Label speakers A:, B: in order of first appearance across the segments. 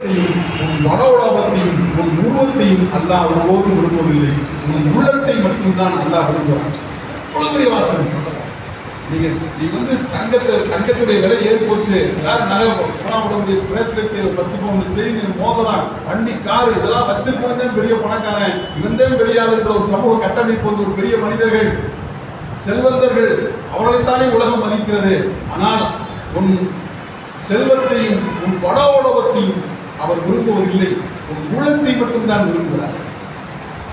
A: உன் மனோலோகத்தையும் உன் உருவத்தையும் அல்லாஹ் ஒருபோதும் விரும்புவதில்லை. உன் உள்ளத்தை மட்டும்தான் அல்லாஹ் விரும்புகிறான். அவ்வளவு பெரிய வாசகம். நீ வந்து தங்கத்துடைய விலை ஏறி போச்சு, எல்லாரும் நகை உடம்புடைய பிரேஸ்லெட் 10 பவுன் செயின் மோதிரம் வண்டி காரு இதெல்லாம் வச்சிருக்கவன் தான் பெரிய பணக்காரன், இவன் தான் பெரிய ஆள் என்ற ஒரு சமூக கட்டமைப்பு வந்து ஒரு பெரிய மனிதர்கள் செல்வந்தர்கள் அவர்களைத்தானே உலகம் மதிக்கிறது. ஆனால் உன் செல்வத்தையும் உன் படோடவத்தையும் அவர் விரும்புவதில்லை, உன் உள்ளத்தை மட்டும்தான் விரும்புகிறார்.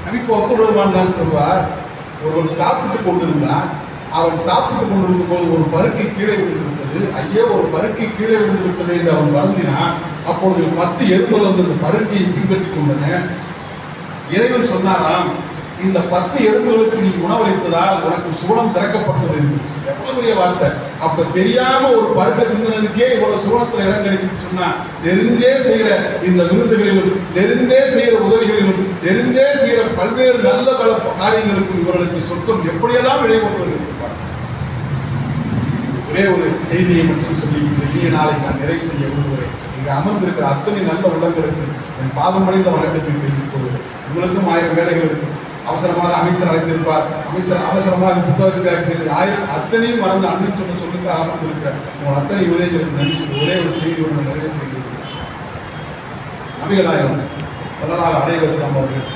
A: நபிக்கு அப்துல் தான் சொல்வார், ஒருவன் சாப்பிட்டு கொண்டிருந்தான், அவன் சாப்பிட்டு கொண்டிருந்த போது ஒரு பருக்கை கீழே விழுந்திருப்பது, ஐயோ ஒரு பருக்கை கீழே விழுந்திருப்பது என்று அவன் வருந்தினான். அப்பொழுது 10 எறும்புகள் வந்து அந்த பருக்கையை பின்பற்றி கொண்டன. இறைவன் சொன்னாராம், இந்த 10 எறும்புகளுக்கு நீ உணவளித்ததால் உனக்கு சுவனம் திறக்கப்பட்டது என்று. எவ்வளவு பெரிய வார்த்தை. அப்ப தெரியாம ஒரு பருக்க சிந்தனதுக்கே இவ்வளவு சுவனத்துல இடம் கிடைக்குன்னு சொன்னா, தெரிந்தே செய்யற இந்த விருதுகளிலும், தெரிந்தே செய்யற உதவிகளிலும், தெரிந்தே செய்யற பல்வேறு நல்ல பல காரியங்களுக்கும் இவர்களுக்கு சொத்தம் எப்படியெல்லாம் விளைவுகள் இருப்பார். ஒரே ஒரு செய்தியை மட்டும் சொல்லி இந்த இனிய நாளை நான் நிறைவு செய்ய விரும்புகிறேன். இங்கு அமர்ந்திருக்கிற அத்தனை நல்ல உள்ளங்களுக்கு என் பாதம் அடைந்த வணக்கத்தை தெரிவித்துக் கொள்கிறேன். உங்களுக்கும் 1000 வேலைகள் இருக்கும். அவசரமாக அமைச்சர் அழைத்திருப்பார், அமைச்சர் அவசரமாக புத்தகத்துக்கு அத்தனையும் மறந்து அண்ணன் சொன்ன சொல்லுக்கு அமர்ந்திருக்கிறார். உங்கள் அத்தனை உதவிகளுக்கு நன்றி சொல்லி ஒரே ஒரு செய்தி ஒன்று நிறைவு செய்திருக்கிறார். நபிகளாயம் ஸல்லல்லாஹு அலைஹி வஸல்லம் அவர்கள்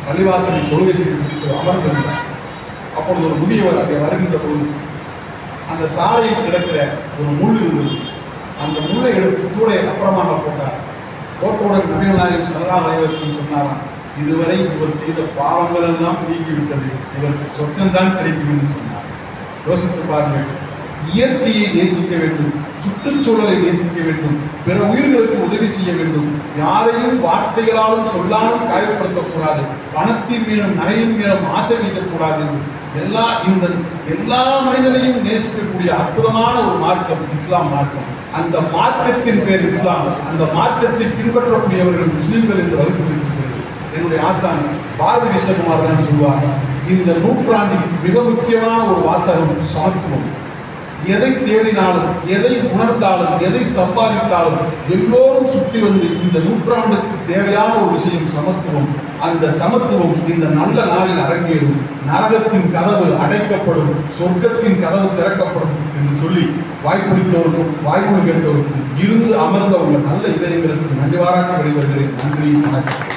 A: பள்ளிவாசலில் தொழுகை செய்து அமர்ந்திருந்தார். அப்பொழுது ஒரு முதியவர் அங்கே வருகின்ற பொழுது அந்த சாலையில் கிடக்கிற ஒரு முள் இருந்தது. அந்த முள்ளை எடுத்து கூட அப்புறமாக போட்டார். போட்டவுடன் நபிகளாயம் ஸல்லல்லாஹு அலைஹி வஸல்லம் சொன்னாராம், இதுவரை இவர் செய்த பாவங்கள் எல்லாம் நீங்கிவிட்டது, இவருக்கு சொர்க்கம்தான் கிடைக்கும் என்று சொன்னார். யோசித்து பாருங்கள். இயற்கையை நேசிக்க வேண்டும், சுற்றுச்சூழலை நேசிக்க வேண்டும், பிற உயிர்களுக்கு உதவி செய்ய வேண்டும், யாரையும் வார்த்தைகளாலும் சொல்லாலும் காயப்படுத்தக்கூடாது, பணத்தின் மீதும் நகையின் மீதும் ஆசை வைக்கக்கூடாது. எல்லா மனிதனையும் நேசிக்கக்கூடிய அற்புதமான ஒரு மார்க்கம் இஸ்லாம் மார்க்கம். அந்த மார்க்கத்தின் பேர் இஸ்லாம். அந்த மார்க்கத்தை பின்பற்றக்கூடியவர்கள் முஸ்லிம்கள் என்று வகுக்கப்பட்டிருக்கிறது. என்னுடைய ஆசான் பாரதி கிருஷ்ணகுமார் தான் சொல்வார், இந்த நூற்றாண்டில் மிக முக்கியமான ஒரு வாசகம் சமத்துவம். எதை தேடினாலும், எதை உணர்ந்தாலும், எதை சம்பாதித்தாலும் எல்லோரும் சுற்றி வந்து இந்த நூற்றாண்டுக்கு தேவையான ஒரு விஷயம் சமத்துவம். அந்த சமத்துவம் இந்த நல்ல நாளில் அரங்கேறும். நரகத்தின் கதவு அடைக்கப்படும், சொர்க்கத்தின் கதவு திறக்கப்படும் என்று சொல்லி வாய்ப்பிடித்தோருக்கும் வாய்மொழி கேட்டோருக்கும் இருந்து அமர்ந்த உள்ள நல்ல இதயங்களுக்கு நன்றி பாராட்டி விடைபெறுகிறேன். நன்றி, வணக்கம்.